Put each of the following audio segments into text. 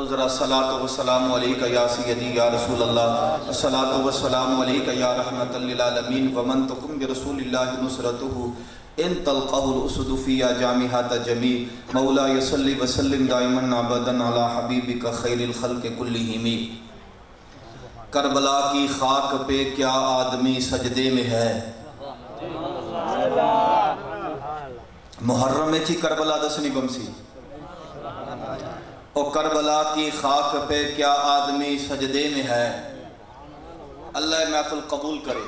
بولو ذرا الصلاۃ والسلام علیکہ یا سیدی یا رسول اللہ، الصلاۃ والسلام علیکہ یا رحمۃ للعالمین ومن تکم برسول اللہ نصرتہ ان تلقہ الاسد فی جامعات جمیع مولا یصلی وسلم دائما ابدا علی حبیبک خیر الخلق کلہم۔ کربلا کی خاک پہ کیا آدمی سجدے میں ہے؟ محرم میں تھی کربلا دسنی بمسی، اور کربلا کی خاک پہ کیا آدمی سجدے میں ہے؟ اللہ محفل قبول کرے۔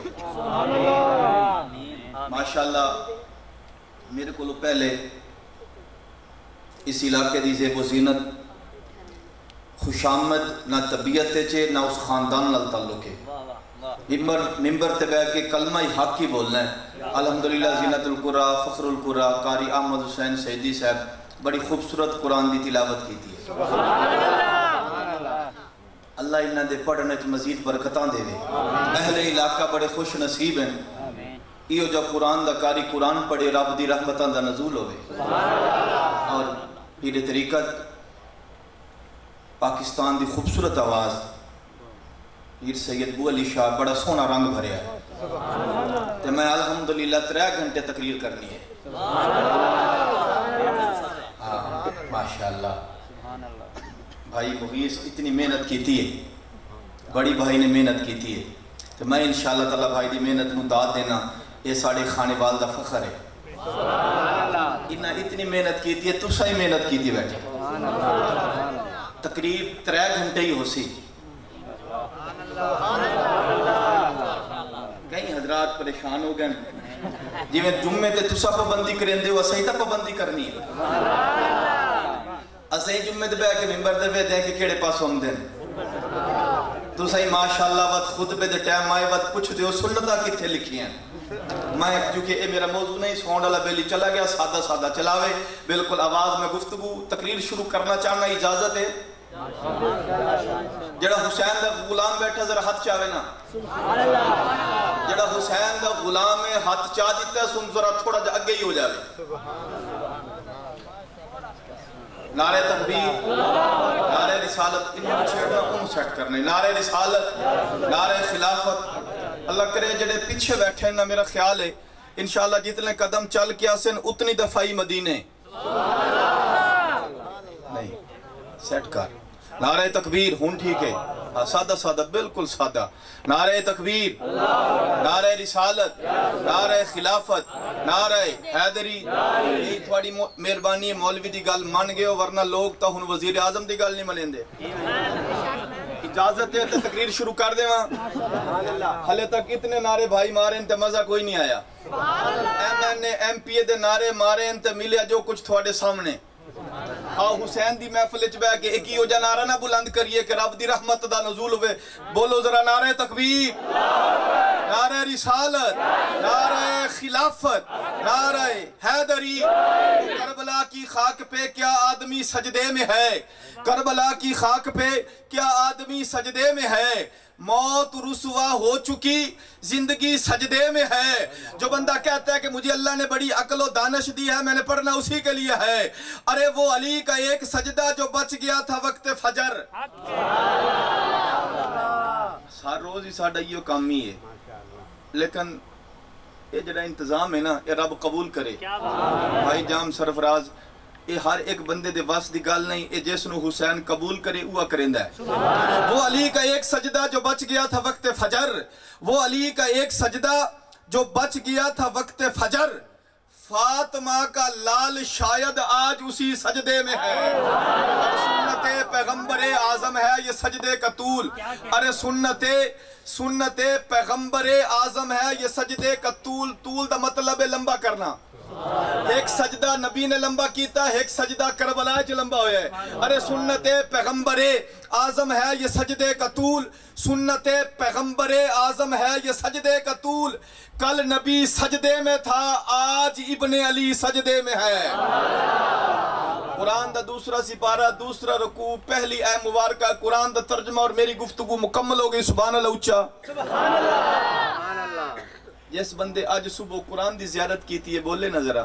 ماشاءاللہ میرے کو پہلے اس علاقے دی زیب و زینت خوشامد نہ طبیعت چے نہ اس خاندان نال تعلق ہے۔ ممبر تے بیٹھ کے کلمہ حق ہی بولنا ہے۔ الحمدللہ زینت القرآن فخر القرآن قاری احمد حسین سیدی صاحب بڑی خوبصورت قرآن دی تلاوت کی تھی۔ اللہ انہاں دے پڑھنے چ مزید برکتاں دے وے۔ اہل علاقہ بڑے خوش نصیب ہیں، ایو جو قرآن دا کاری قرآن پڑھے رب دی رحمتاں دا نزول ہوئے۔ اور پیر طریقت پاکستان دی خوبصورت آواز پیر سید بو علی شاہ بڑا سونا رنگ بھریا ہے، تو میں الحمدللہ 3 گھنٹے تقریر کرنی ہے۔ ماشاءاللہ بھائی مغیث اتنی محنت کی تھی ہے، بڑی بھائی نے محنت کی تھی ہے، تو میں انشاءاللہ تعالیٰ بھائی دی محنت نو داد دینا یہ ساڑے خانے وال دا فخر ہے۔ انہاں اتنی محنت کی تھی ہے، تو سائی محنت کی تھی بیٹھے، تقریب 3 گھنٹے ہی ہو سی۔ کئی حضرات پریشان ہو گئے جی میں جمعے تے تسا پابندی کریں دے ہو اسے تا پابندی کرنی ہے۔ اسے جمعے تے بیٹھ کے ممبر دے دیں کہ کیڑے پاس ہم دیں تو صحیح ماشاءاللہ وقت خطبے دے ٹائم آئے وقت پوچھ دیو سنتہ کتھے لکھی ہیں۔ میں کیونکہ اے میرا موضوع نہیں ساؤنڈ والا بیلی چلا گیا، سادہ سادہ چلاوے بالکل آواز میں گفتگو تقریر شروع کرنا چاہنا اجازت ہے۔ جڑا حسین دا غلام بیٹھا ذرا ہاتھ چاہوے نا، جڑا حسین دا غلام ہے ہاتھ چاہ دیتا ہے سن ذرا تھوڑا جا اگے ہی ہو جاوے۔ نعرہ تکبیر، نعرہ رسالت، انہوں نے چھیڑنا ان سیٹ کرنے، نعرہ رسالت، نعرہ خلافت۔ اللہ کرے جڑے پیچھے بیٹھے نا میرا خیال ہے انشاءاللہ جتنے قدم چل کیا سن اتنی دفعی مدینے نہیں سیٹ کر۔ نعرہ تکبیر ہون ٹھیک ہے، سادہ سادہ بالکل سادہ۔ نعرہ تکبیر، نعرہ رسالت، نعرہ خلافت، نعرہ حیدری۔ یہی تھوڑی مہربانی مولوی دی گل مان گئے ہو ورنہ لوگ تا ہن وزیر اعظم دی گل نہیں ملیں دے۔ اجازت ہے تو تقریر شروع کر دے وہاں۔ حلے تک اتنے نعرے بھائی مارے انتے مزہ کوئی نہیں آیا۔ ایم پی اے دے نعرے مارے انتے ملیا جو کچھ تھوڑے سامنے۔ آؤ حسین دی محفل اچ بیٹھ کے ایک ہی ہو جا نعرہ نہ بلند کریے کہ رب دی رحمت دا نزول ہوئے۔ بولو ذرا نعرہ تکبیر، نعرہ رسالت، نعرہ خلافت، نعرہ حیدری۔ کربلا کی خاک پہ کیا آدمی سجدے میں ہے؟ کربلا کی خاک پہ کیا آدمی سجدے میں ہے؟ موت رسوا ہو چکی زندگی سجدے میں ہے۔ جو بندہ کہتا ہے کہ مجھے اللہ نے بڑی عقل و دانش دی ہے میں نے پڑھنا اسی کے لیے ہے، ارے وہ علی کا ایک سجدہ جو بچ گیا تھا وقت فجر۔ سار روز ہی ساڑھا یہ کام ہی ہے، لیکن یہ جڑا انتظام ہے نا یہ رب قبول کرے۔ بھائی جام سرفراز یہ ہر ایک بندے دے واس دی گال نہیں، یہ جس نو حسین قبول کرے ہوا کرندہ ہے۔ وہ علی کا ایک سجدہ جو بچ گیا تھا وقت فجر، وہ علی کا ایک سجدہ جو بچ گیا تھا وقت فجر، فاطمہ کا لال شاید آج اسی سجدے میں ہے۔ سنت پیغمبر اعظم ہے یہ سجدے کا طول، ارے سنت پیغمبر اعظم ہے یہ سجدے کا طول۔ طول دا مطلب ہے لمبا کرنا۔ ایک سجدہ نبی نے لمبا کیتا ہے، ایک سجدہ کربلا جو لمبا ہویا ہے۔ ارے سنت پیغمبر اعظم ہے یہ سجدے کا طول، سنت پیغمبر اعظم ہے یہ سجدے کا طول۔ کل نبی سجدے میں تھا آج ابن علی سجدے میں ہے۔ قرآن دا دوسرا سپارہ دوسرا رکوع پہلی اے مبارکہ قرآن دا ترجمہ اور میری گفتگو مکمل ہو گئی۔ سبحان اللہ اچھا سبحان اللہ۔ جس بندے آج صبح قرآن دی زیارت کی تھی بولے نا ذرا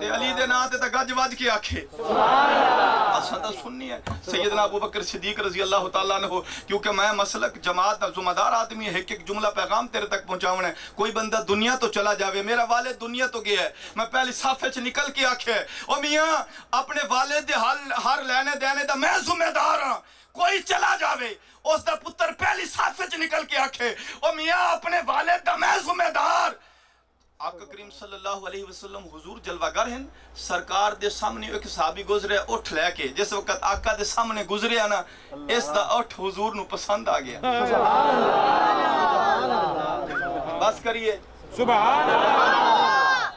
تے علی دے نا تے گج وج کے آکھے اساں دا سننی ہے سیدنا ابو بکر صدیق رضی اللہ تعالیٰ عنہ کیونکہ میں مسلک جماعت دا ذمہ دار آدمی ہے ایک جملہ پیغام تیرے تک پہنچاونا ہے کوئی بندہ دنیا تو چلا جاوے میرا والد دنیا تو گیا ہے میں پہلی صافے چ نکل کے آکھے او میاں اپنے والد دے ہر لینے دینے دا میں ذمہ دار ہاں کوئی چلا جاوے اس دا پتر پہلی صافے چ نکل کے آکھے او میاں اپنے والد دا میں ذمہ دار آقا کریم صلی اللہ علیہ وسلم حضور جلوہ گر ہیں سرکار دے سامنے ایک صحابی گزرے اٹھ لے کے جس وقت آقا دے سامنے گزرے آنا اس دا اٹھ حضور نو پسند آ گیا بس کریے سبحان اللہ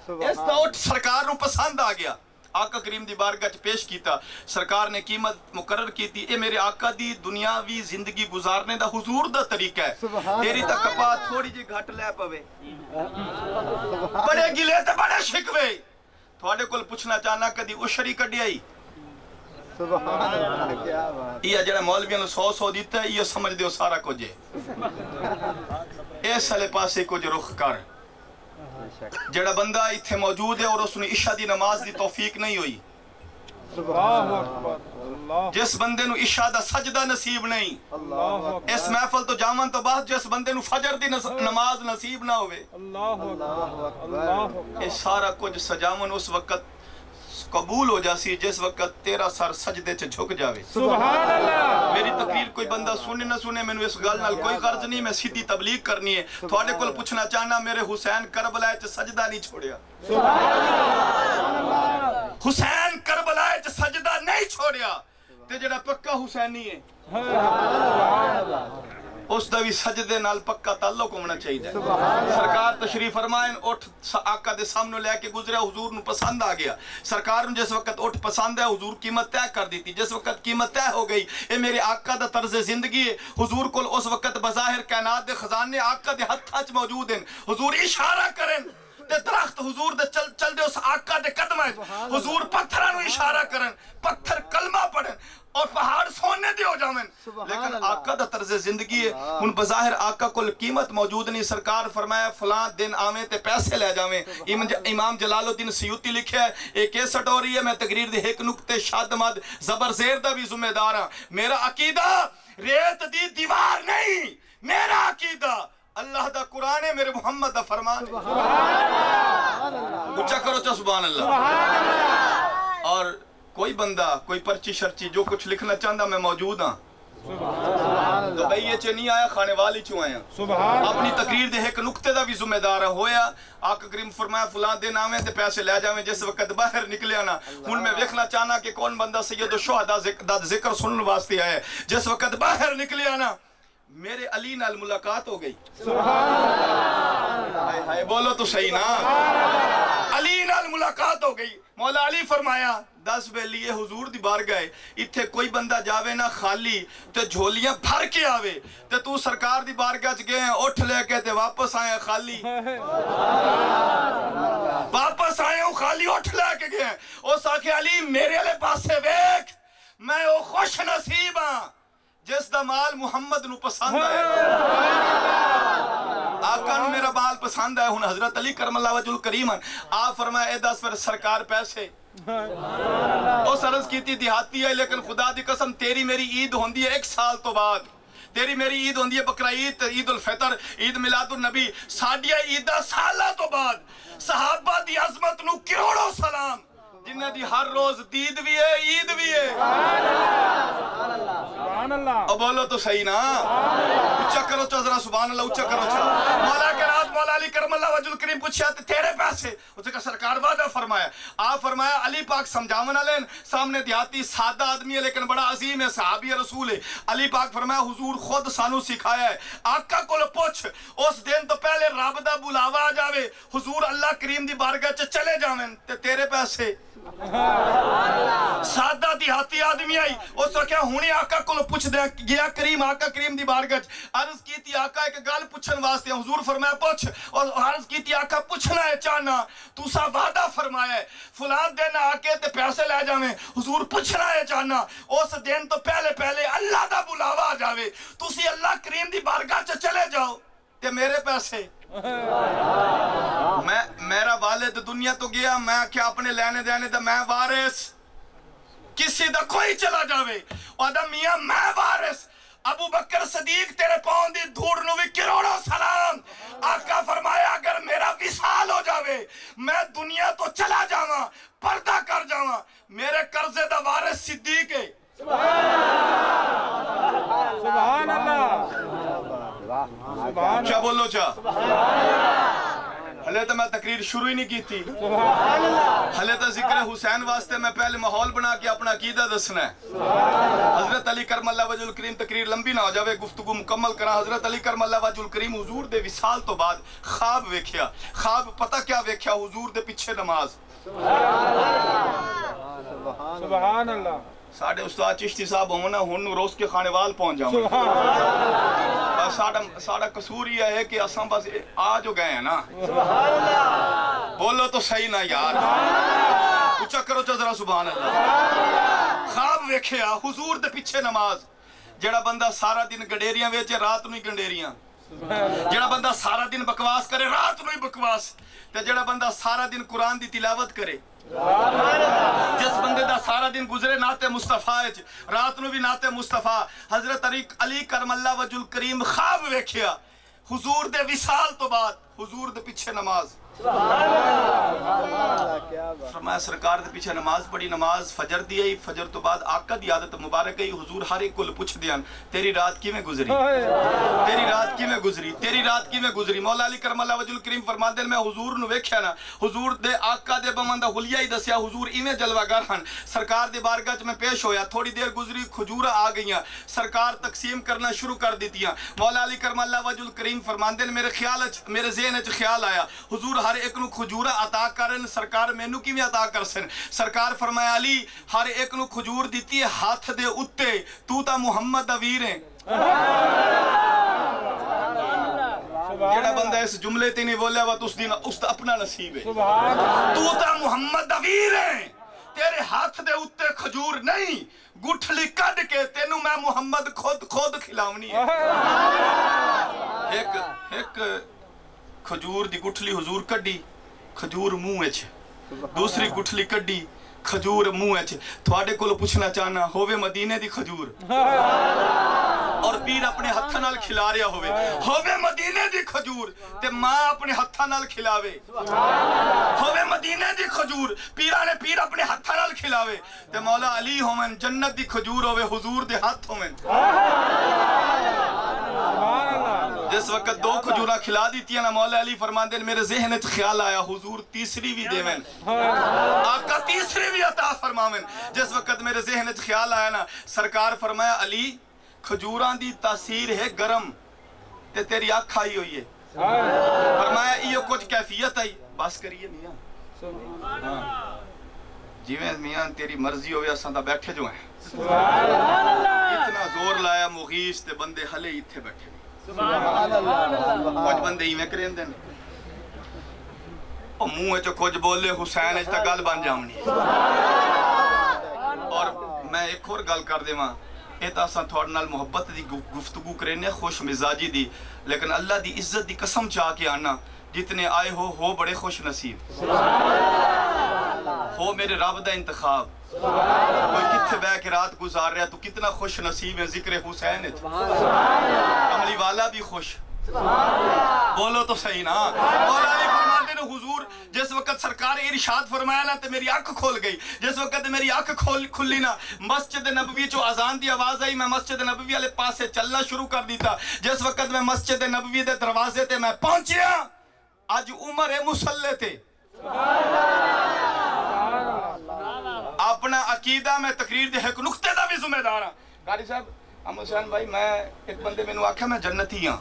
اس دا اٹھ سرکار نو پسند آ گیا آقا کریم دی بارگاہ چ پیش کیتا سرکار نے قیمت مقرر کی تھی اے میرے آقا دی دنیاوی زندگی گزارنے دا حضور دا طریقہ ہے تیری تا کپا تھوڑی جی گھٹ لے پوے بڑے گلے تے بڑے شکوے تھوڑے کول پوچھنا چاہنا کدی اشری کڈی آئی سبحان اللہ کیا بات یہ جڑا مولویاں نو 100 دیتا ہے یہ سمجھ دیو سارا کچھ ہے اس والے پاسے کچھ رخ کر جڑا بندہ اتھے موجود ہے اور اس نے عشاء دی نماز دی توفیق نہیں ہوئی اللہ اکبر اللہ جس بندے نو عشاء دا سجدہ نصیب نہیں اللہ اکبر اس محفل تو جامن تو بعد جس بندے نو فجر دی نماز نصیب نہ ہوئے اللہ اکبر اللہ اکبر یہ سارا کچھ سجامن اس وقت قبول ہو جاسی جس وقت تیرا سر سجدے چ جھک جاوے سبحان اللہ میری تقریر کوئی بندہ سنے نہ سنے میں اس گل نال کوئی غرض نہیں میں سیدھی تبلیغ کرنی ہے تھوڑے کول پوچھنا چاہنا میرے حسین کربلا چ سجدہ نہیں چھوڑیا حسین کربلا چ سجدہ نہیں چھوڑیا تے جڑا پکا حسینی ہے اس دا بھی سجدے نال پکا تعلق ہونا چاہیے سرکار تشریف فرمائیں اٹھ آقا دے سامنے لے کے گزرے حضور نو پسند آ گیا سرکار نے جس وقت اٹھ پسند ہے حضور قیمت طے کر دی تھی جس وقت قیمت طے ہو گئی اے میرے آقا دا طرز زندگی ہے حضور کول اس وقت بظاہر کائنات دے خزانے آقا دے ہتھاں وچ موجود ہیں حضور اشارہ کریں تے درخت حضور دے چل دے اس آقا دے قدماں حضور پتھراں نو اشارہ کریں پتھر کلمہ پڑھیں اور پہاڑ سونے دے ہو جاویں لیکن آقا دا طرز زندگی ہے ان بظاہر آقا کو قیمت موجود نہیں سرکار فرمایا فلاں دن آویں تے پیسے لے جاویں امام جلال الدین سیوطی لکھیا ہے ایک کیسٹ ہو رہی ہے میں تقریر دے ایک نقطے شاد مد زبر زیر دا بھی ذمہ دار ہاں میرا عقیدہ ریت دی دیوار نہیں میرا عقیدہ اللہ دا قرآن ہے میرے محمد دا فرمان اچھا کرو چا سبحان اللہ اور کوئی بندہ کوئی پرچی شرچی جو کچھ لکھنا چاہتا میں موجود ہاں دبئی چ نہیں آیا خانے والی چوں آیا اپنی تقریر دے ایک نقطے دا بھی ذمہ دار ہویا آقا کریم فرمایا فلاں دن آویں تے پیسے لے جاویں جس وقت باہر نکلیا نا ہن میں ویکھنا چاہنا کہ کون بندہ سید الشہداء دا ذکر سنن واسطے آیا جس وقت باہر نکلیا نا میرے علی نال ملاقات ہو گئی ہائے ہائے بولو تو صحیح نا علی نال ملاقات ہو گئی مولا علی فرمایا 10 بیلی حضور دی بارگاہ اتھے کوئی بندہ جاوے نا خالی تے جھولیاں بھر کے آوے تے تو سرکار دی بارگاہ چ گئے ہیں اٹھ لے کے تے واپس آئے خالی واپس آئے ہوں خالی اٹھ لے کے گئے ہیں اس آکھے علی میرے علیہ پاسے ویک میں او خوش نصیب ہاں جس دا مال محمد نو پسند ہے آقا نو میرا مال پسند ہے ہن حضرت علی کرم اللہ وجہ الکریم آپ فرمایا اے 10 پر سرکار پیسے اس عرض کی تھی دیہاتی ہے لیکن خدا دی قسم تیری میری عید ہوندی ہے 1 سال تو بعد تیری میری عید ہوندی ہے بقرہ عید عید الفطر عید میلاد النبی ساڈیاں عیداں سالاں تو بعد صحابہ دی عظمت نو کروڑوں سلام جنہ دی ہر روز دید بھی ہے عید بھی ہے سبحان اللہ اب بولو تو صحیح نا اچھا کرو چا ذرا سبحان اللہ اچھا کرو چا مولا کے رات مولا علی کرم اللہ وجہ الکریم پوچھا تیرے پیسے اسے کہا سرکار وعدہ فرمایا آپ فرمایا علی پاک سمجھاون والے سامنے دیہاتی سادہ آدمی ہے لیکن بڑا عظیم ہے صحابی رسول ہے علی پاک فرمایا حضور خود سانو سکھایا ہے آقا کو پوچھ اس دن تو پہلے رب دا بلاوا آ جاوے حضور اللہ کریم دی بارگاہ چ چلے جاویں تے تیرے پیسے سادہ دیہاتی آدمی آئی اس وقت ہونی آقا کو پوچھ دیا گیا کریم آقا کریم دی بارگاہ عرض کی تھی آقا ایک گل پوچھن واسطے حضور فرمایا پوچھ اور عرض کی تھی آقا پوچھنا ہے چاہنا تو سا وعدہ فرمایا ہے فلان دن آکے تے پیسے لے جاویں حضور پوچھنا ہے چاہنا اس دن تو پہلے اللہ دا بلاوا آ جاوے تسی اللہ کریم دی بارگاہ چ چلے جاؤ تے میرے پیسے میرا والد دنیا تو گیا میں کیا اپنے لینے دینے دا میں وارث کسی دا کوئی چلا جاوے وعدہ میاں میں وارث ابو بکر صدیق تیرے پاؤں دی دھوڑ نو بھی کروڑوں سلام آقا فرمایا اگر میرا وصال ہو جاوے میں دنیا تو چلا جاواں پردہ کر جاواں میرے قرضے دا وارث صدیق ہے سبحان اللہ کیا بولو چاہ حلے تو میں تقریر شروع ہی نہیں کی تھی حلے تو ذکر حسین واسطے میں پہلے ماحول بنا کے اپنا عقیدہ دسنا ہے حضرت علی کرم اللہ وجہ الکریم تقریر لمبی نہ ہو جاوے گفتگو مکمل کرا حضرت علی کرم اللہ وجہ الکریم حضور دے وصال تو بعد خواب ویکھیا خواب پتہ کیا ویکھیا حضور دے پیچھے نماز سبحان اللہ ساڑھے استاد چشتی صاحب ہونا ہن روز کے خانے وال پہنچ جاؤں ساڑھا قصور یہ ہے کہ اساں بس آ جو گئے ہیں نا بولو تو صحیح نا یار اچھا کرو چا ذرا سبحان اللہ خواب ویکھیا حضور دے پیچھے نماز جڑا بندہ سارا دن گنڈیریاں ویچے رات نو ہی گنڈیریاں جڑا بندہ سارا دن بکواس کرے رات نو ہی بکواس تے جڑا بندہ سارا دن قرآن دی تلاوت کرے جس بندے دا سارا دن گزرے نعت مصطفیٰ رات نو بھی نعت مصطفیٰ حضرت علی کرم اللہ وجہ الکریم خواب ویکھیا حضور دے وصال تو بعد حضور دے پیچھے نماز فرمایا سرکار دے پیچھے نماز پڑھی نماز فجر دی آئی فجر تو بعد آقا دی عادت مبارک گئی حضور ہر ایک کل پوچھ دیاں تیری رات کی میں گزری تیری رات کی میں گزری تیری رات کی میں گزری مولا علی کرم اللہ وجہ الکریم فرما دے میں حضور نو ویکھیا نا حضور دے آقا دے بمندہ حلیہ ہی دسیا حضور ایویں جلوہ گر ہن سرکار دے بارگاہ چ میں پیش ہویا تھوڑی دیر گزری کھجورہ آ گئیاں سرکار تقسیم کرنا شروع کر دیتیاں مولا علی کرم اللہ وجہ الکریم فرما دے میرے ذہن وچ خیال آیا حضور ہر ایک نو کھجورہ عطا کرن سرکار مینوں کیویں عطا کر سن سرکار فرمایا علی ہر ایک نو کھجور دیتی ہے ہاتھ دے اُتے تو تا محمد دا ویر ہے جڑا بندہ اس جملے تے نہیں بولیا وا اس دن اس دا اپنا نصیب ہے تو تا محمد دا ویر ہے تیرے ہاتھ دے اُتے کھجور نہیں گٹھلی کڈ کے تینوں میں محمد خود کھلاونی ہے ایک کھجور دی گٹھلی حضور کڈی کھجور منہ وچ دوسری گٹھلی کڈی کھجور منہ وچ تواڈے کولوں پوچھنا چاہنا ہووے مدینے دی کھجور اور پیر اپنے ہتھاں نال کھلا رہا ہووے مدینے دی کھجور تے ماں اپنے ہتھاں نال کھلاوے ہووے مدینے دی کھجور پیراں پیر اپنے ہتھاں نال کھلاوے تے مولا علی ہوون جنت دی کھجور ہووے حضور دے ہاتھ ہوون جس وقت دو کھجورہ کھلا دیتی ہیں نا مولا علی فرمان دے میرے ذہن وچ خیال آیا حضور تیسری بھی دیویں آقا تیسری بھی عطا فرماویں جس وقت میرے ذہن وچ خیال آیا نا سرکار فرمایا علی کھجوراں دی تاثیر ہے گرم تے تیری آنکھ آئی ہوئی ہے فرمایا یہ کچھ کیفیت آئی بس کریے میاں جیویں میاں تیری مرضی ہوئے اساں دا بیٹھے جو ہیں اتنا زور لایا مغیث تے بندے ہلے ایتھے بیٹھے کچھ بندے ہی میں کریں دیں اور منہ چو کچھ بولے حسین اجتا گل بن جامنی اور میں ایک اور گل کر دے ماں ایتا ساں تھوڑا نال محبت دی گفتگو کرنے خوش مزاجی دی لیکن اللہ دی عزت دی قسم چاہ کے آنا جتنے آئے ہو بڑے خوش نصیب ہو میرے رب دا انتخاب کوئی کتھے بے کے رات گزار رہا تو کتنا خوش نصیب ہے ذکر حسین کملی والا بھی خوش بولو تو صحیح نا مولا علی فرماتے نے حضور جس وقت سرکار ارشاد فرمایا نا تو میری آنکھ کھول گئی جس وقت میری آنکھ کھلی نا مسجد نبوی جو اذان دی آواز آئی میں مسجد نبوی والے پاسے چلنا شروع کر دیتا جس وقت میں مسجد نبوی دے دروازے تے میں پہنچیا آج عمر مسلح تے اپنا عقیدہ میں تقریر دے ایک نقطے دا بھی ذمہ دار ہاں قاری صاحب احمد حسین بھائی میں ایک بندے میں نے آکھا میں جنتی ہاں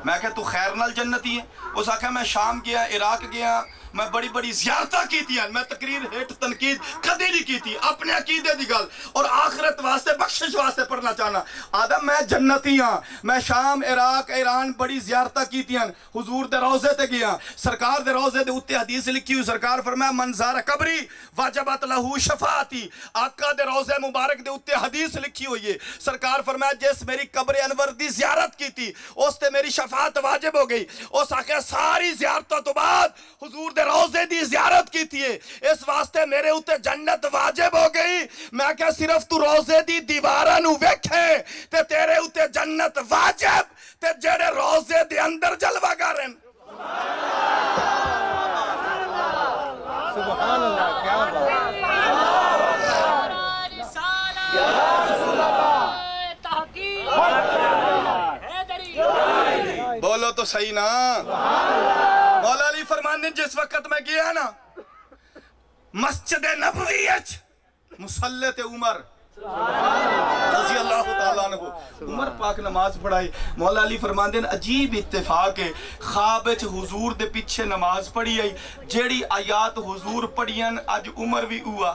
میں کہا تو خیر نال جنتی ہے اس آکھا میں شام گیا عراق گیا میں بڑی بڑی زیارتہ کی تھی میں تقریر ہیٹ تنقید کدی نہیں کی تھی اپنے عقیدے دی گل اور آخرت واسطے بخشش واسطے پڑھنا چاہنا آدم میں جنتی ہاں میں شام عراق ایران بڑی زیارتہ کی تھی حضور دے روزے تے گیا سرکار دے روزے دے اتے حدیث لکھی ہوئی سرکار فرمایا من زار قبری واجبت لہو شفاعتی آقا دے روزے مبارک دے اتے حدیث لکھی ہوئی ہے سرکار فرمایا جس میری قبر انور دی زیارت کی تھی اس تے میری شفاعت شفاعت واجب ہو گئی اس آخر ساری زیارتوں تو بعد حضور دے روزے دی زیارت کی تھی اس واسطے میرے اتے جنت واجب ہو گئی میں کہ صرف تو روزے دی دیوارہ نو ویکھے تے تیرے اتے جنت واجب تے جڑے روزے دے اندر جلوہ گارن سبحان اللہ کیا بات بولو تو صحیح نا مولا علی فرمانے جس وقت میں گیا نا مسجد نبوی مسلط عمر رضی اللہ تعالیٰ عنہ عمر پاک نماز پڑھائی مولا علی فرماندے عجیب اتفاق ہے خواب حضور دے پیچھے نماز پڑھی آئی جیڑی آیات حضور پڑھیاں آج عمر بھی ہوا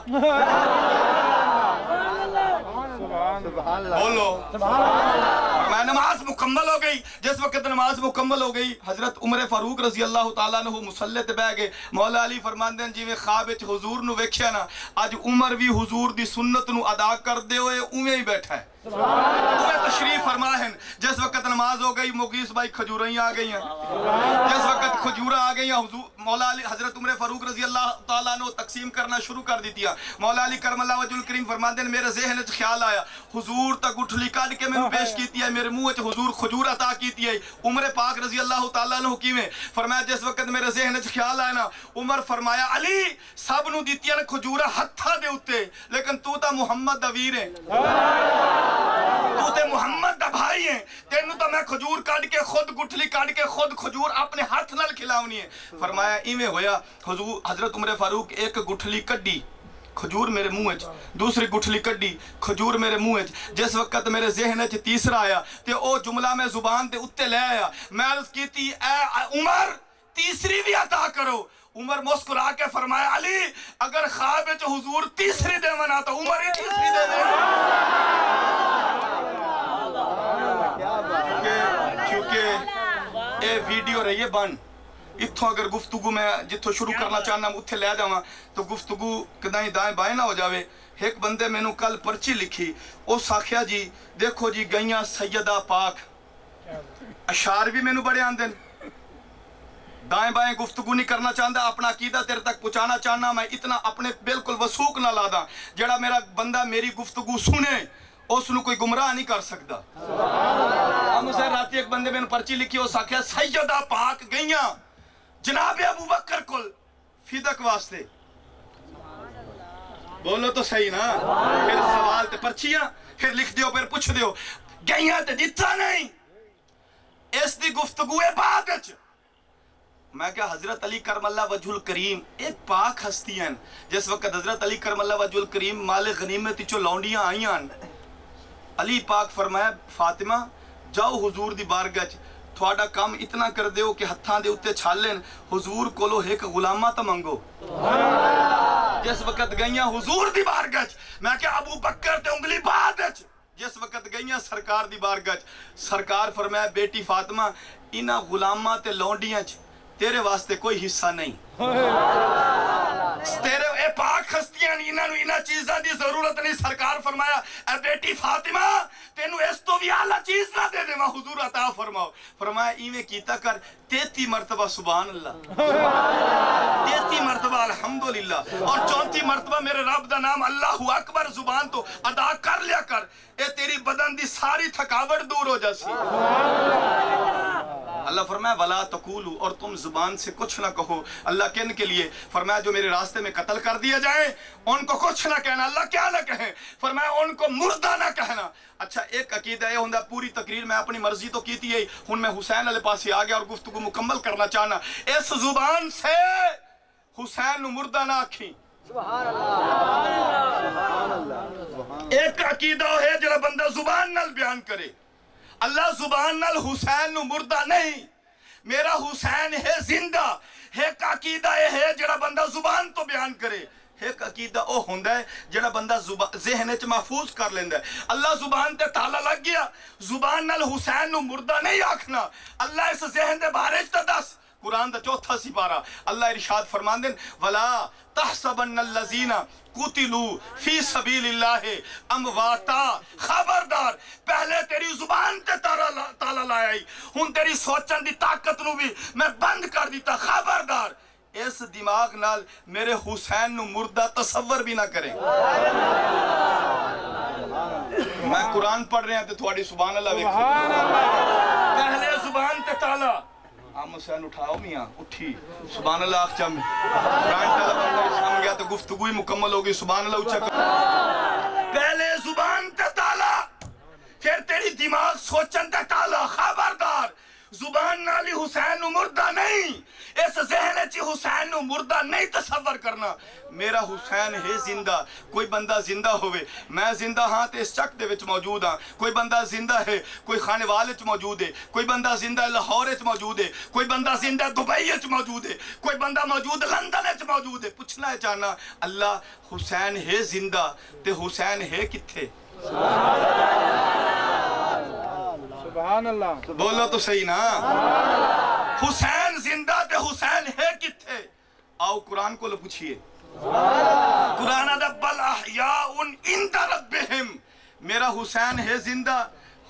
بولو میں نماز مکمل ہو گئی جس وقت نماز مکمل ہو گئی حضرت عمر فاروق رضی اللہ تعالیٰ عنہ مسلط بہ گئے مولا علی فرماندے جی میں خواب حضور نو ویکھیا نا آج عمر بھی حضور دی سنت نو ادا کر دے ہوئے اویں ہی بیٹھا ہے اویں تشریف فرما ہے جس وقت نماز ہو گئی مغیث بھائی کھجوریں آ گئی ہیں جس وقت کھجورہ آ گئی ہیں مولا علی حضرت عمر فاروق رضی اللہ تعالیٰ عنہ تقسیم کرنا شروع کر دیتی ہے مولا علی کرم اللہ وجہ الکریم فرماندے میرے ذہن وچ خیال آیا حضور تک گٹھلی کڈ کے مینوں پیش کیتی ہے میرے منہ وچ حضور کھجور عطا کیتی ہے عمر پاک رضی اللہ تعالیٰ عنہ کیویں فرمایا جس وقت میرے ذہن وچ خیال آیا نا عمر فرمایا علی سب نو دتیاں نے کھجورا ہتھاں دے اوتے لیکن تو تا محمد دا ویر ہے تو تے محمد دا بھائی ہے تینوں تا میں کھجور کڈ کے خود گٹھلی کڈ کے خود کھجور اپنے ہاتھ نال کھلاونی ہے فرمایا ایویں ہویا حضور حضرت عمر فاروق ایک گٹھلی کڈی کھجور میرے منہ وچ دوسری گٹھلی کڈی کھجور میرے منہ وچ جس وقت میرے ذہن وچ تیسرا آیا تے او جملہ میں زبان تے اوتے لے آیا میں عرض کیتی اے عمر تیسری بھی عطا کرو عمر مسکرا کے فرمایا علی اگر خواب وچ حضور تیسری دیونا تو عمر ہی تیسری دیونا کیونکہ اے ویڈیو رہی ہے بن اتھوں اگر گفتگو میں جتھوں شروع کرنا چاہنا اتھے لے جاواں تو گفتگو کدائیں دائیں بائیں نہ ہو جاوے ایک بندے میں نو کل پرچی لکھی او ساکھیا جی دیکھو جی گئیاں سیدہ پاک اشعار بھی میں نو بڑے آندن دائیں بائیں گفتگو نہیں کرنا چاہتا اپنا عقیدہ تیرے تک پہنچانا چاہنا میں اتنا اپنے بالکل وثوق نہ لادا جڑا میرا بندہ میری گفتگو سنے اس نو کوئی گمراہ نہیں کر سکتا ہم اسے راتی ایک بندے میں پرچی لکھی ہو ساکھیا سیدہ پاک گئیاں جناب ابو بکر کل فیدک واسطے بولو تو صحیح نا پھر سوال تے پرچیاں پھر لکھ دیو پھر پوچھ دیو گئیاں تے جتا نہیں اس دی گفتگو بعد وچ میں کہا حضرت علی کرم اللہ وجہ الکریم ایک پاک ہستی ہیں جس وقت حضرت علی کرم اللہ وجہ الکریم مال غنیمت چو لونڈیاں آئیاں علی پاک فرمایا فاطمہ جاؤ حضور دی بارگاہ تھوڑا کام اتنا کر دیو کہ ہتھاں دے اتے چھالیں حضور کولو ایک غلامہ تا منگو جس وقت گئیاں حضور دی بارگاہ میں کہا ابو بکر تے انگلی بعد جس وقت گئیاں سرکار دی بارگاہ سرکار فرمایا بیٹی فاطمہ انہا غلامہ تے لونڈیاں تیرے واسطے کوئی حصہ نہیں تیرے اے پاک ہستیاں انہاں چیزاں دی ضرورت نہیں سرکار فرمایا اے بیٹی فاطمہ تینو اس تو بھی اعلیٰ چیز نہ دے دے حضور عطا فرماؤ فرمایا ایویں کیتا کر 33 مرتبہ سبحان اللہ 33 مرتبہ الحمدللہ اور 34 مرتبہ میرے رب دا نام اللہ اکبر زبان تو ادا کر لیا کر اے تیری بدن دی ساری تھکاوٹ دور ہو جاسی اللہ فرمایا وَلَا تَقُولُوا اور تم زبان سے کچھ نہ کہو اللہ کن کے لیے فرمایا جو میرے راستے میں قتل کر دیا جائیں ان کو کچھ نہ کہنا اللہ کیا نہ کہیں فرمایا ان کو مردہ نہ کہنا اچھا ایک عقیدہ ہے ہندہ پوری تقریر میں اپنی مرضی تو کیتی ہے ہن میں حسین علیہ پاس ہی آگیا اور گفتگو مکمل کرنا چاہنا اس زبان سے حسین مردہ نہ آکھیں ایک عقیدہ ہے جڑا بندہ زبان نال بیان کرے اللہ زبان نال حسین نو مردہ نہیں میرا حسین ہے زندہ ایک عقیدہ ہے جڑا بندہ زبان تو بیان کرے ایک عقیدہ او ہوندہ ہے جڑا بندہ ذہن چ محفوظ کر لیندہ ہے اللہ زبان تے تالا لگ گیا زبان نال حسین نو مردہ نہیں آکھنا اللہ اس ذہن دے بارے چ دس قرآن دا چوتھا سپارہ اللہ ارشاد فرماندے ولا تحسبن الذین قتلوا فی سبیل اللہ امواتا خبردار پہلے تیری زبان تے تالا لایا ہن تیری سوچن دی طاقت نو بھی میں بند کر دیتا خبردار اس دماغ نال میرے حسین نو مردہ تصور بھی نہ کریں میں قرآن پڑھ رہے ہیں تو تھوڑی سبحان اللہ ویکھو پہلے زبان تے تالا ہم حسین اٹھاؤ میاں اٹھی سبحان اللہ آخ چاہم فرانٹ اللہ بندہ سام گیا تو گفتگوی مکمل ہوگی سبحان اللہ اچھا کر پہلے زبان تے تالا پھر تیری دماغ سوچن تے تالا خبردار زبان نالی حسین نو مردہ نہیں اس ذہن چی حسین نو مردہ نہیں تصور کرنا میرا حسین ہے زندہ کوئی بندہ زندہ ہوئے میں زندہ ہاں تے اس چک دے وچ موجود ہاں کوئی بندہ زندہ ہے کوئی خانے والے چ موجود ہے کوئی بندہ زندہ لاہور چ موجود ہے کوئی بندہ زندہ دبئی چ موجود ہے کوئی بندہ موجود لندن چ موجود ہے پوچھنا ہے چاہنا اللہ حسین ہے زندہ تے حسین ہے کتھے سبحان اللہ بولو تو صحیح نا حسین زندہ تے حسین ہے کتھے آؤ قرآن کو لو پوچھئے قرآن بل احیاء عند ربہم میرا حسین ہے زندہ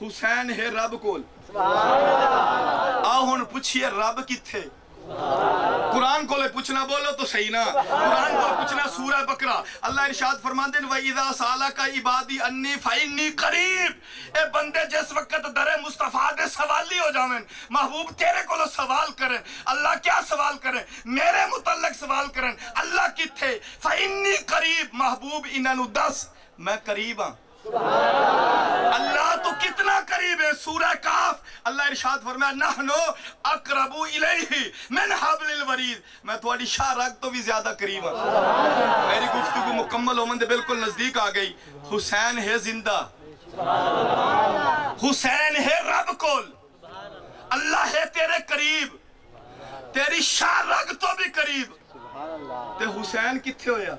حسین ہے رب کول آؤ ہن پوچھئے رب کتھے قرآن کو لے پوچھنا بولو تو صحیح نا قرآن کو لے پوچھنا سورہ بقرہ اللہ ارشاد فرماندے وَإِذَا سَأَلَكَ عِبَادِي أَنِّي فَإِنِّي قَرِيب اے بندے جس وقت در مصطفیٰ دے سوالی ہو جاویں محبوب تیرے کو لو سوال کریں اللہ کیا سوال کریں میرے متعلق سوال کریں اللہ کتھے فَإِنِّي قَرِيب محبوب انہاں نو دس میں قریب ہاں اللہ تو کتنا قریب ہے سورہ کاف اللہ ارشاد فرمایا نحنو اقربو الیہ من حبل الورید میں تھوڑی شاہ رگ تو بھی زیادہ قریب ہوں میری گفتگو مکمل ہو مندے بالکل نزدیک آ گئی حسین ہے زندہ حسین ہے رب کول اللہ ہے تیرے قریب تیری شاہ رگ تو بھی قریب تے حسین کتھے ہویا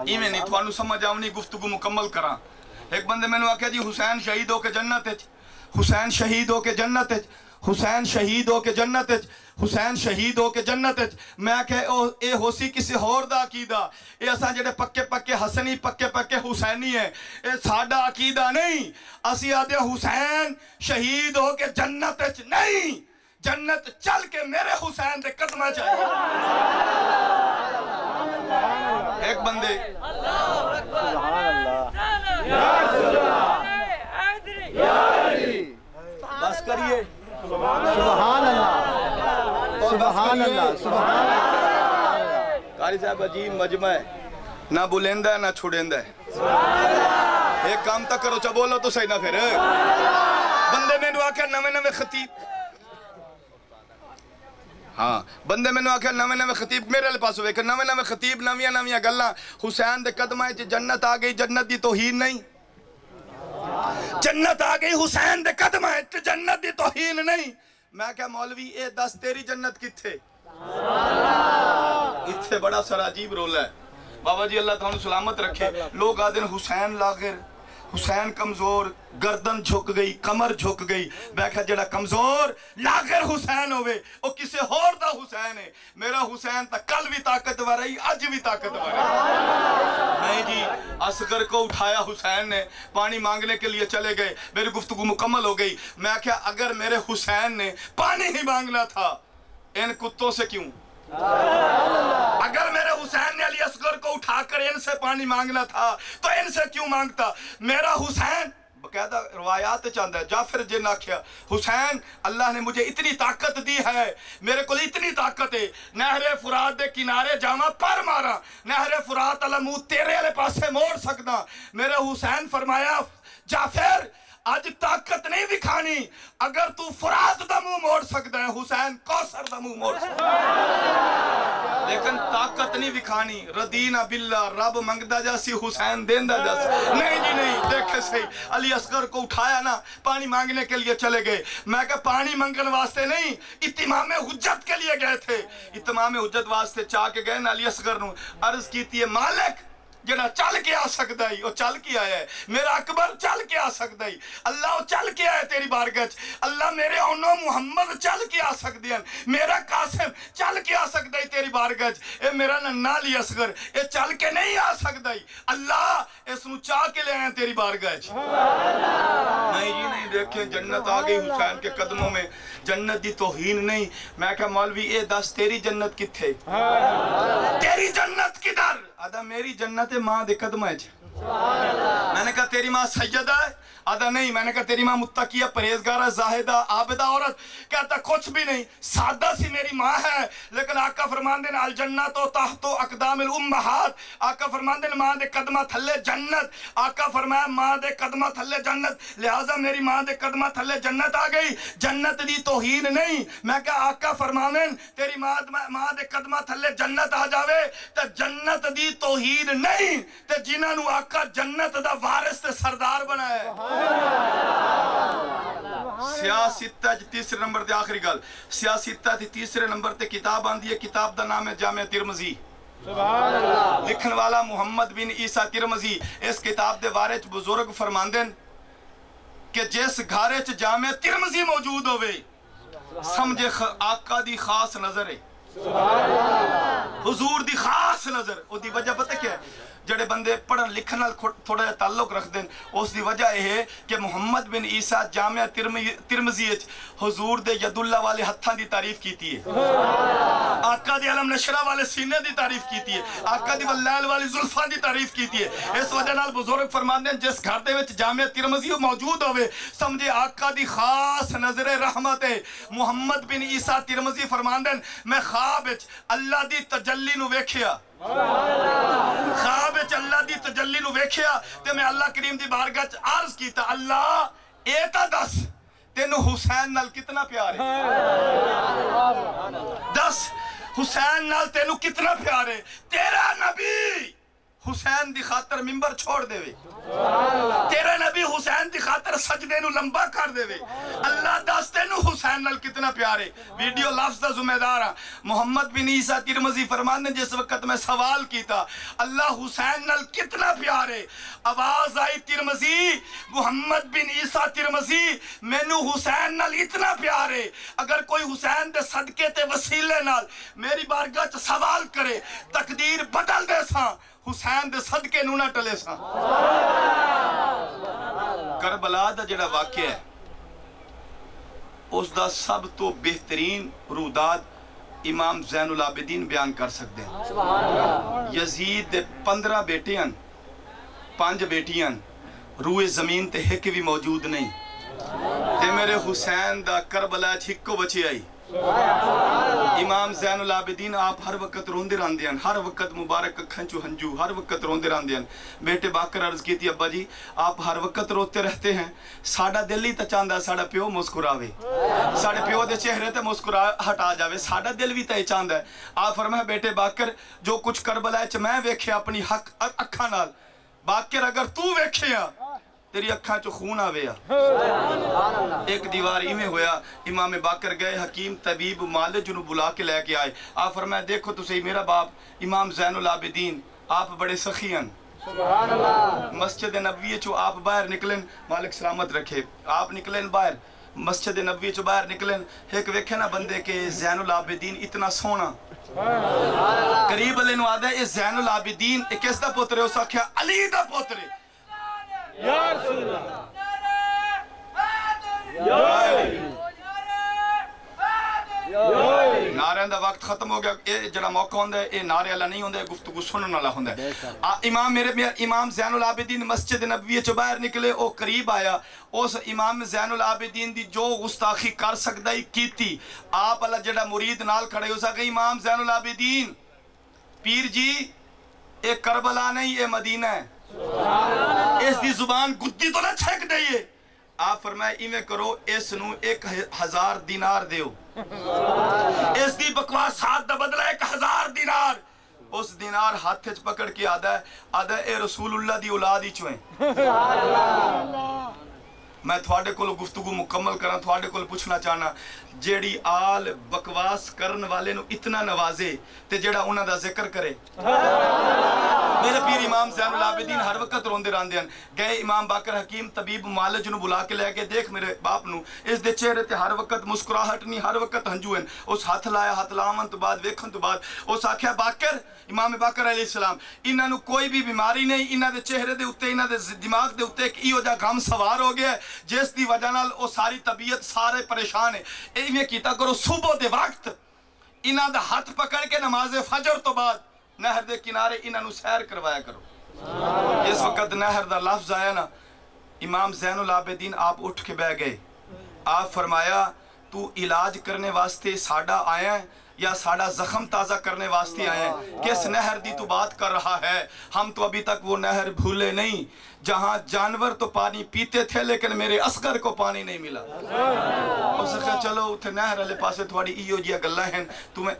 ایمیں نہیں تھوانو سمجھ آؤنی گفتگو مکمل کرا ایک بندے میں نے آکھا جی حسین شہید ہو کے جنت ہے حسین شہید ہو کے جنت ہے حسین شہید ہو کے جنت ہے حسین شہید ہو کے جنت ہے میں کہ اے ہوسی کسی ہور دا عقیدہ اے اساں جڑے پکے پکے حسنی پکے پکے حسینی ہیں اے ساڈا عقیدہ نہیں اسی آدھے حسین شہید ہو کے جنت ہے نہیں جنت چل کے میرے حسین دے قدمہ چاہیے ایک بندے بس کریے سبحان اللہ سبحان اللہ سبحان اللہ قاری صاحب عجیب مجمع ہے نہ بلندہ ہے نہ چھڑندہ ہے ایک کام تک کرو چا بولو تو صحیح نہ پھر بندے میں نے آکھا نوے خطیب ہاں بندے میں نے آکھا نوے خطیب میرے لئے پاس ہوئے کہ نوے خطیب نویاں گلہ حسین دے قدمہ ہے جنت آ گئی جنت دی توہین نہیں جنت آ گئی حسین دے قدمہ ہے جنت دی توہین نہیں میں کہا مولوی اے دس تیری جنت کتھے اتھے بڑا سر عجیب رول ہے بابا جی اللہ تعالیٰ سلامت رکھے لوگ آدھیں حسین لاغر حسین کمزور گردن جھک گئی کمر جھک گئی بیکھا جڑا کمزور لاغر حسین ہوئے وہ کسے ہور دا حسین ہے میرا حسین تا کل بھی طاقتور رہی آج بھی طاقتور ہے نہیں جی اصغر کو اٹھایا حسین نے پانی مانگنے کے لیے چلے گئے میری گفتگو مکمل ہو گئی میں کہا اگر میرے حسین نے پانی ہی مانگنا تھا ان کتوں سے کیوں اگر میرے حسین نے علی اصغر کو اٹھا کر ان سے پانی مانگنا تھا تو ان سے کیوں مانگتا میرا حسین بقیدہ روایات چاندہ ہے جعفر جن آکھیا حسین اللہ نے مجھے اتنی طاقت دی ہے میرے کو اتنی طاقت ہے نہر فرات دے کنارے جامع پر مارا نہر فرات علی منہ تیرے علی پاسے موڑ سکتا میرے حسین فرمایا جعفر آج طاقت نہیں دکھانی اگر تو فرات دا منہ موڑ سکتا ہے حسین کوثر دا منہ موڑ سکتا ہے لیکن طاقت نہیں دکھانی ردینا باللہ رب منگدہ جاسی حسین دیندہ جاسی نہیں جی نہیں دیکھے صحیح علی اصغر کو اٹھایا نا پانی مانگنے کے لیے چلے گئے میں کہ پانی منگن واسطے نہیں اتمام حجت کے لیے گئے تھے اتمام حجت واسطے چاہ کے گئے نا علی اصغر نو عرض کیتی ہے مالک جڑا چل کے آ سکتا ہی وہ چل کے آیا ہے. میرا اکبر چل کے آ سکتا ہی. اللہ وہ چل کے آیا تیری بارگاہ. اللہ میرے اونو محمد چل کے آ سکتے ہیں. میرا قاسم چل کے آ سکتا ہی تیری بارگاہ. اے میرا ننا علی اصغر اے چل کے نہیں آ سکتا ہی. اللہ اس نو چاہ کے لے آئے تیری بارگاہ. نہیں جی نہیں, دیکھیں جنت آ گئی حسین کے قدموں میں. جنت دی توہین نہیں. میں کہا مولوی اے دس تیری جنت کتھے؟ تیری جنت کدھر؟ آدھا میری جنت ماں دے قدمہ ہے. میں نے کہا تیری ماں سیدہ ہے؟ آدھا نہیں. میں نے کہا تیری ماں متقیہ پرہیزگارہ زاہدہ عابدہ عورت؟ کہتا کچھ بھی نہیں, سادہ سی میری ماں ہے. لیکن آقا فرمان دین الجنت و تحت اقدام الامہات. آقا فرمان دین ماں دے قدمہ تھلے جنت. آقا فرمایا ماں دے قدمہ تھلے جنت, لہٰذا میری ماں دے قدمہ تھلے جنت آ گئی. جنت دی توہین نہیں. میں کہا آقا فرمان دین تیری ماں دے قدمہ تھلے جنت آ جاوے تے جنت دی توہین نہیں. تے جنہاں نو آقا جنت دا وارث تے سردار بنایا ہے. سیاستہ جی تیسرے نمبر تے آخری گل. سیاستہ دی تیسرے نمبر تے کتاب آندی ہے. کتاب دا نام ہے جامع ترمذی. لکھن والا محمد بن عیسیٰ ترمذی. اس کتاب دے بارے چ بزرگ فرماندن کہ جس گھارے چ جامع ترمذی موجود ہوئے سمجھے آقا دی خاص نظر ہے. حضور دی خاص نظر. او دی وجہ پتہ کیا ہے؟ جڑے بندے پڑھن لکھن نال تھوڑا جا تعلق رکھ دیں, اس دی وجہ یہ ہے کہ محمد بن عیسیٰ جامع ترمذی حضور دے ید اللہ والے ہتھاں دی تعریف کیتی ہے, آقا دی علم نشرہ والے سینے دی تعریف کیتی ہے, آقا دی واللیل والی زلفاں دی تعریف کیتی ہے. اس وجہ نال بزرگ فرماندے ہیں جس گھر دے وچ جامع ترمذی موجود ہوئے سمجھے آقا دی خاص نظر رحمت ہے. محمد بن عیسیٰ ترمذی فرماندے ہیں میں خواب وچ اللہ دی تجلی نو ویکھیا. خواب وچ اللہ دی تجلی نو ویکھیا تے میں اللہ کریم دی بارگاہ چ عرض کیتا اللہ اے تا دس تینو حسین نال کتنا پیار ہے. دس حسین نال تینو کتنا پیار ہے. تیرا نبی حسین دی خاطر منبر چھوڑ دے وے. تیرا نبی حسین دی خاطر سجدے نو لمبا کر دے وے. اللہ دس تینو حسین نال کتنا پیارے. ویڈیو لفظ دا ذمہ دار ہاں. محمد بن عیسیٰ ترمذی فرماندے جس وقت میں سوال کیتا اللہ حسین نال کتنا پیارے, آواز آئی ترمذی محمد بن عیسیٰ ترمذی مینو حسین نال اتنا پیارے اگر کوئی حسین دے صدقے تے وسیلے نال میری بارگاہ چ سوال کرے تقدیر بدل دے ساں, حسین دے صدقے نو نہ ٹلے ساں. کربلا دا جڑا واقعہ ہے اس دا سب تو بہترین روداد امام زین العابدین بیان کر سکتے ہیں. یزید دے 15 بیٹے ہیں, 5 بیٹیاں, روئے زمین تے ایک بھی موجود نہیں. تے میرے حسین دا کربلا ہکو بچے آئی. امام زین العابدین آپ ہر وقت روندے راندے ہیں, ہر وقت مبارک اکھاں چو ہنجو, ہر وقت روندے راندے ہیں. بیٹے باکر عرض کی تھی ابا جی آپ ہر وقت روتے رہتے ہیں, ساڑا دل ہی تا چاندہ ساڑا پیو مسکراوے, ساڑے پیو دے چہرے تے مسکراہٹ آ جاوے, ساڑا دل بھی تا چاندہ ہے. آپ فرمایا بیٹے باکر جو کچھ کربلا ہے میں ویکھے اپنی حق اکھاں نال, باکر اگر تو ویکھے تیری اکھاں چو خون آوے. ایک دیوار ایمیں ہویا, امام باکر گئے حکیم طبیب مالج انہوں بلا کے لے کے آئے. آپ فرمایا دیکھو تو صحیح میرا باپ امام زین العابدین آپ بڑے سخی ہیں. مسجد نبوی چو آپ باہر نکلیں, مالک سلامت رکھے, آپ نکلیں باہر مسجد نبوی چو باہر نکلیں, ایک ویکھے نا بندے کے زین العابدین اتنا سونا, قریب علی نو آدھا اے زین العابدین اے کس دا پوترے, اس آکھیا علی دا پوترے. یا رسول اللہ نعرے دا وقت ختم ہو گیا. اے جڑا موقع ہوندہ ہے اے نعرے اللہ نہیں ہوندہ ہے, گفتگو سنن والا ہوندہ ہے. امام زین العابدین مسجد نبوی چو باہر نکلے, او قریب آیا, اس امام زین العابدین دی جو گستاخی کر سکتا ہی کیتی. آپ اللہ جڑا مرید نال کھڑے ہو سکے امام زین العابدین پیر جی اے کربلا نہیں اے مدینہ ہے, اس دی زبان گدی تو نہ چھک دئیے. آپ فرمائے ایمیں کرو اس نو 1000 دینار دیو, اس دی بکواسات دا بدلہ 1000 دینار. اس دینار ہاتھ پکڑ کے آدھا ہے اے رسول اللہ دی اولاد ہی چوئیں. میں تھوڑے کو گفتگو مکمل کرنا, تھوڑے کو پوچھنا چاہنا جیڑی آل بکواس کرن والے نو اتنا نوازے تے جیڑا انہاں دا ذکر کرے. میرے پیر امام زین العابدین ہر وقت روندے رہندے ہیں. گئے امام باقر حکیم طبیب معالج نو بلا کے لے کے دیکھ میرے باپ نو اس دے چہرے تے ہر وقت مسکراہٹ نہیں, ہر وقت ہنجو ہیں. اس ہاتھ لایا, ہاتھ لاون تو بعد ویکھن تو بعد اس آکھیا باقر, امام باقر علیہ السلام, انہاں نو کوئی بھی بیماری نہیں, انہاں دے چہرے دے اوتے, انہاں دے دماغ دے اوتے ایک ایہو جا غم سوار ہو گیا ہے جس دی وجہ نال او ساری طبیعت سارے پریشان ہے. ایویں کیتا کرو صبح دے وقت انہاں دا ہاتھ پکڑ کے نماز فجر تو بعد نہر دے کنارے انہاں نو سیر کروایا کرو. اس وقت نہر دا لفظ آیا نا, امام زین العابدین آپ اٹھ کے بیٹھ گئے. آپ فرمایا تو علاج کرنے واسطے ساڈا آیا ہے یا ساڈا زخم تازہ کرنے واسطے آئے ہیں؟ کس نہر دی تو بات کر رہا ہے؟ ہم تو ابھی تک وہ نہر بھولے نہیں جہاں جانور تو پانی پیتے تھے لیکن میرے اصغر کو پانی نہیں ملا. اس نے کہا چلو اتھے نہر والے پاسے تھوڑی ایو جیا گلاں ہیں,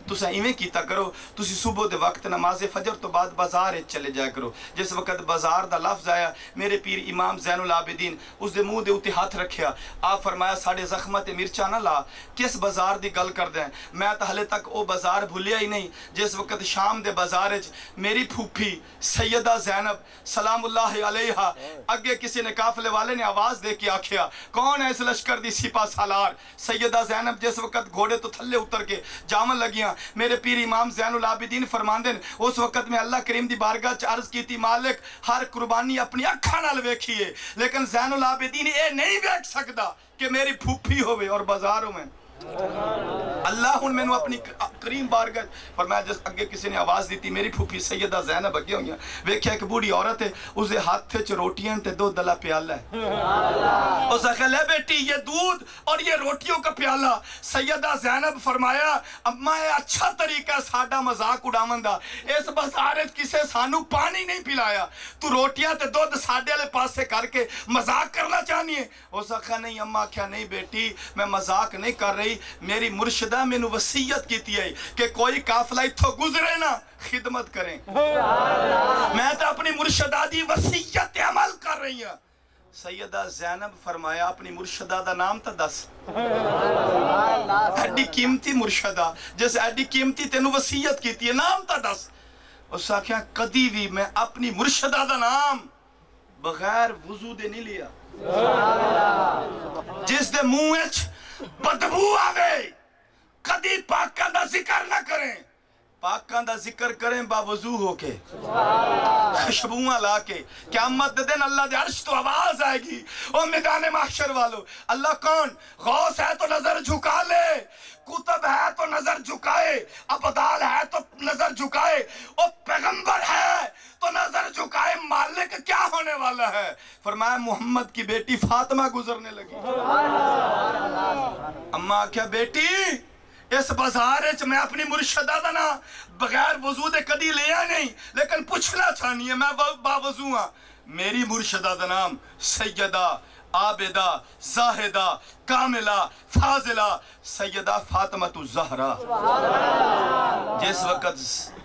تساں ایویں کیتا کرو, تسی صبح دے وقت نماز فجر تو بعد بازار چلے جایا کرو. جس وقت بازار دا لفظ آیا میرے پیر امام زین العابدین اس دے منہ دے اوتے ہاتھ رکھیا. آپ فرمایا ساڈے زخماں تے مرچاں نہ لا, کس بازار دی گل کردے ہیں؟ میں تو ہلے تک او بازار بھولیا ہی نہیں جس وقت شام دے بازار وچ میری پھوپھی سیدہ زینب سلام اللہ علیہا اگے کسی نے قافلے والے نے آواز دے کے آکھیا کون ہے اس لشکر دی سپاہ سالار؟ سیدہ زینب جس وقت گھوڑے تو تھلے اتر کے جامن لگیاں. میرے پیر امام زین العابدین فرماندے اس وقت میں اللہ کریم دی بارگاہ چ عرض کیتی مالک ہر قربانی اپنی اکھاں نال ویکھیے لیکن زین العابدین اے نہیں ویکھ سکدا کہ میری پھوپھی ہوے اور بازار ہوے. اللہ ہن مینوں اپنی کریم بارگاہ فرمایا جس اگے کسی نے آواز دیتی میری پھوپھی سیدہ زینب اگے ہوئیاں, ویکھیا ایک بوڑھی عورت ہے اس دے ہاتھ وچ روٹیاں تے دودھ والا پیالہ ہے. اس نے کہا بیٹی یہ دودھ اور یہ روٹیوں کا پیالہ. سیدہ زینب فرمایا اما یہ اچھا طریقہ ساڈا مذاق اڑاون دا, اس بازار وچ کسے سانو پانی نہیں پلایا, تو روٹیاں تے دودھ ساڈے والے پاسے کر کے مذاق کرنا چاہنی ہے؟ اس نے کہا نہیں اما, کیا نہیں بیٹی میں مذاق نہیں کر رہی, میری مرشدہ میں نے وصیت کی ہے کہ کوئی قافلہ اتھو گزرے نا خدمت کریں. میں تو اپنی مرشدہ دی وصیت عمل کر رہی ہوں. سیدہ زینب فرمایا اپنی مرشدہ دا نام تا دس. ایڈی قیمتی مرشدہ جیسے ایڈی قیمتی تینو وصیت کی ہے, نام تا دس. اس نے کہا کدی بھی میں اپنی مرشدہ دا نام بغیر وضو دے نہیں لیا. جس دے منہ وچ بدبو آوے کدی پاکاں دا ذکر نہ کریں, پاکاں دا ذکر کریں باوضو ہو کے خوشبوئاں لا کے. قیامت دے دن اللہ دے عرش تو آواز آئے گی او میدان محشر والو, اللہ کون؟ غوث ہے تو نظر جھکا لے, کتب ہے تو نظر جھکائے, ابدال ہے تو نظر جھکائے, او پیغمبر ہے تو نظر جھکائے, مالک کیا ہونے والا ہے؟ فرمایا محمد کی بیٹی فاطمہ گزرنے لگی. اما کیا بیٹی اس بازار وچ میں اپنی مرشدہ دا نا بغیر وضو دے کدی لیا نہیں لیکن پوچھنا چاہنی ہے میں باوضو ہاں. میری مرشدہ دا نام سیدہ عابدہ زاہدہ کاملہ فاضلہ سیدہ فاطمہ الزہرا. جس وقت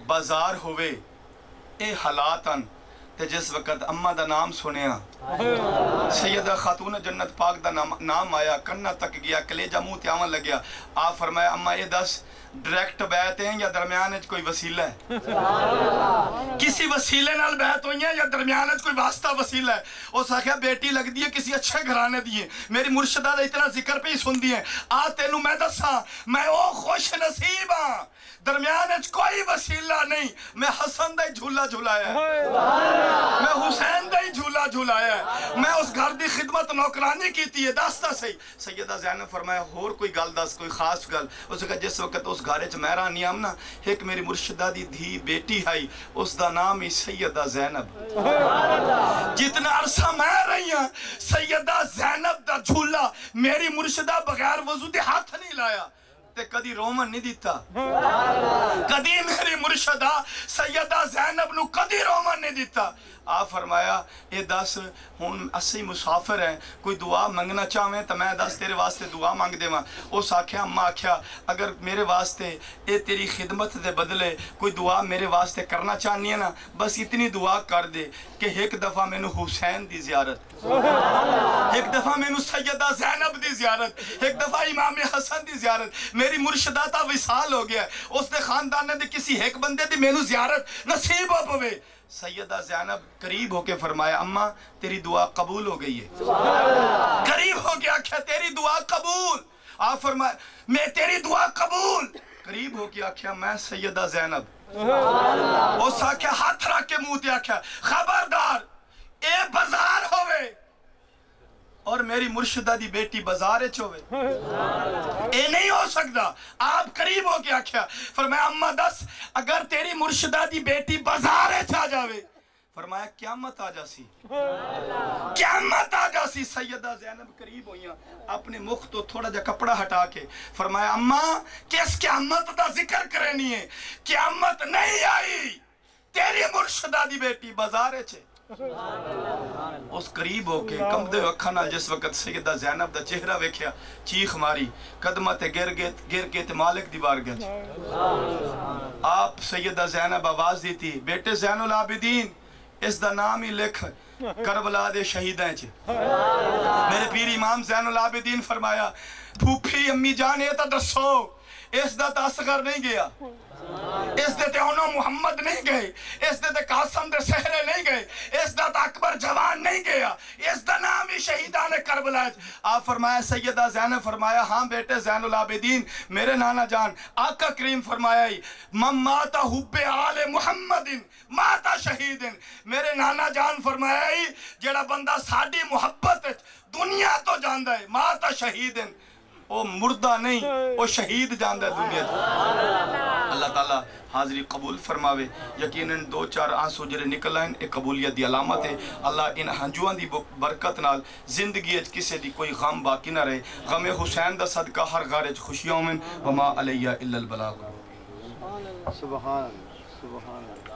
بازار ہوئے اے حالاتاں تے جس وقت اماں دا نام سنیا سیدہ خاتون جنت پاک دا نام آیا, کنہ تک گیا, کلیجہ منہ تے آون لگیا. آپ فرمایا اماں یہ دس ڈائریکٹ بیعت ہیں یا درمیان وچ کوئی وسیلہ ہے؟ کسی وسیلے نال بیعت ہوئی ہے یا درمیان وچ کوئی واسطہ وسیلہ ہے؟ اس آخیا بیٹی لگ دی ہے کسی اچھے گھرانے دی ہے, میری مرشدہ دا اتنا ذکر پہ ہی سن دی ہے. آ تینوں میں دساں میں او خوش نصیب ہاں درمیان وچ کوئی وسیلہ نہیں, میں حسن دا ہی جھولا جھلایا ہے, میں حسین دا ہی جھولا جھلایا ہے, میں اس گھر دی خدمت نوکرانی کیتی ہے. دستا صحیح. سیدہ زینب فرمایا اور کوئی گل دس, کوئی خاص گل. اس کہا جس وقت اس گھر وچ میں رہنی ہم نا ایک میری مرشدہ دی دھی بیٹی ہے اس دا نام ہی سیدہ زینب. جتنا عرصہ میں رہی ہوں سیدہ زینب دا جھولا میری مرشدہ بغیر وضو دے ہاتھ نہیں لایا تے کدی رومن نہیں دیتا. کدی میری مرشدہ سیدہ زینب نو کدی رومن نہیں دیتا. آپ فرمایا اے دس ہن اسی مسافر ہیں, کوئی دعا منگنا چاہویں تو میں دس تیرے واسطے دعا مانگ دے ماں. اس آکھیا اماں آکھیا اگر میرے واسطے اے تیری خدمت دے بدلے کوئی دعا میرے واسطے کرنا چاہنی ہے نا بس اتنی دعا کر دے کہ ایک دفعہ میں نو حسین دی زیارت, ایک دفعہ میں نو سیدہ زینب دی زیارت, ایک دفعہ امام حسن دی زیارت. میری مرشدہ تا وصال ہو گیا, اس دے خاندان دے کسی ایک بندے دی میں نو زیارت نصیب ہو پوے. سیدہ زینب قریب ہو کے فرمایا اماں تیری دعا قبول ہو گئی ہے. قریب ہو کے آکھیا تیری دعا قبول. آپ فرمایا میں تیری دعا قبول. قریب ہو کے آکھیا میں سیدہ زینب. اس آکھیا ہاتھ رکھ کے منہ تے آکھیا خبردار اے بازار ہوئے اور میری مرشدہ دی بیٹی بازار اچ ہوئے اے نہیں ہو سکتا. آپ قریب ہو کے آکھیا فرمایا اماں دس اگر تیری مرشدہ دی بیٹی بازار اچ آ جاوے. فرمایا قیامت آ جاسی قیامت آ جاسی. سیدہ زینب قریب ہوئیاں اپنے مخ تو تھوڑا جا کپڑا ہٹا کے فرمایا اماں کس قیامت دا ذکر کرنی ہے؟ قیامت نہیں آئی تیری مرشدہ دی بیٹی بازار چھے. اس قریب ہو کے کم دے اکھا نال جس وقت سیدہ زینب دا چہرہ ویکھیا چیخ ماری قدمہ تے گر کے تے مالک دی بارگاہ چ. آپ سیدہ زینب آواز دی تھی بیٹے زین العابدین اس دا نام ہی لکھ کربلا دے شہیدیں چھے. میرے پیر امام زین العابدین فرمایا پھوپھی امی جان یہ تا دسو اس دا تا اصغر نہیں گیا اس دے تے انہوں محمد نہیں گئے اس دے تے قاسم دے سہرے نہیں گئے اس دا تا اکبر جوان نہیں گیا اس دا نام ہی شہیدان کربلا. آپ فرمایا سیدہ زینب فرمایا ہاں بیٹے زین العابدین میرے نانا جان آقا کریم فرمایا ہی من ماتا حب آل محمد ماتا شہید. میرے نانا جان فرمایا ہی جڑا بندہ ساڑی محبت دنیا تو جاندہ ہے ماتا شہید وہ مردہ نہیں وہ شہید جاندہ ہے دنیا تو. اللہ تعالیٰ حاضری قبول فرماوے. یقیناً دو چار آنسو جرے نکل آئیں ایک قبولیت دی علامت ہے. اللہ ان ہنجوان دی برکت نال زندگی اچ کسے دی کوئی غم باقی نہ رہے. غم حسین دا صدقہ ہر غار اچ خوشیوں میں وما علیہ الا البلاغ. سبحان اللہ سبحان اللہ.